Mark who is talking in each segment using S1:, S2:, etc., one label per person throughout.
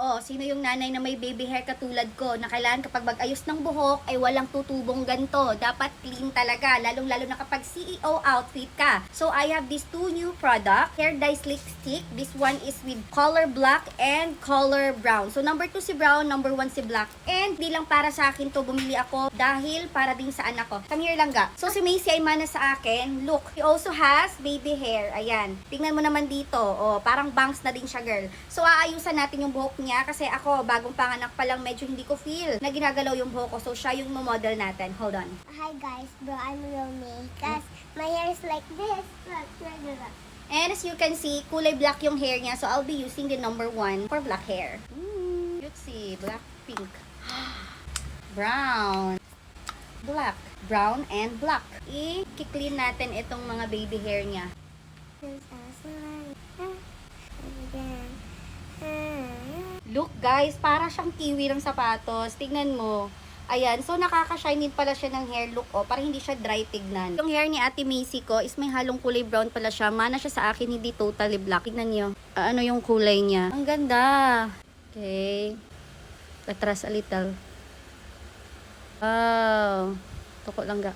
S1: Oh, sino yung nanay na may baby hair katulad ko na kailangan kapag mag-ayos ng buhok ay walang tutubong ganto. Dapat clean talaga, lalong-lalo na kapag CEO outfit ka. So, I have these two new product, hair dye slick stick. This one is with color black and color brown. So, number 2 si brown, number 1 si black. And di lang para sa akin to, bumili ako dahil para din sa anak ko. Come here lang ga. So, si Macy ay mana sa akin. Look, he also has baby hair. Ayan. Tingnan mo naman dito. Oh, parang bangs na din siya, girl. So, aayusan natin yung buhok niya kasi ako, bagong panganak pa lang, medyo hindi ko feel na ginagalaw yung buhok ko. So, siya yung model natin. Hold on.
S2: Hi guys, bro, I'm Romy. Cause my hair is like this. Look.
S1: And as you can see, kulay black yung hair niya. So, I'll be using the number 1 for black hair. Cutesy. Black, pink. Brown. Black. Brown and black. I-clean natin itong mga baby hair niya. Look guys, para siyang kiwi ng sapatos. Tignan mo. Ayan, so nakaka-shine pala siya ng hair look, oh, para hindi siya dry tignan. Yung hair ni Ate Macy ko is may halong kulay brown pala siya. Mana siya sa akin, hindi totally black. Tignan niyo, ano yung kulay niya. Ang ganda. Okay. Atras a little. Wow. Tuko lang ga.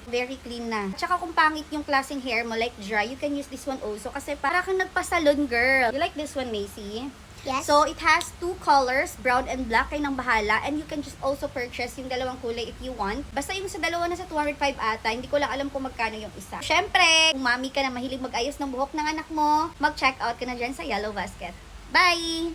S1: Very clean na. At saka kung pangit yung klaseng hair mo, like dry, you can use this one also. Kasi para kang nagpa-salon, girl. You like this one, Macy?
S2: Yes.
S1: So, it has two colors, brown and black. Kayo nang bahala. And you can just also purchase yung dalawang kulay if you want. Basta yung sa dalawa na sa 205 ata. Hindi ko lang alam kung magkano yung isa. Syempre, kung mami ka na mahilig mag-ayos ng buhok ng anak mo, mag-check out ka na dyan sa Yellow Basket. Bye!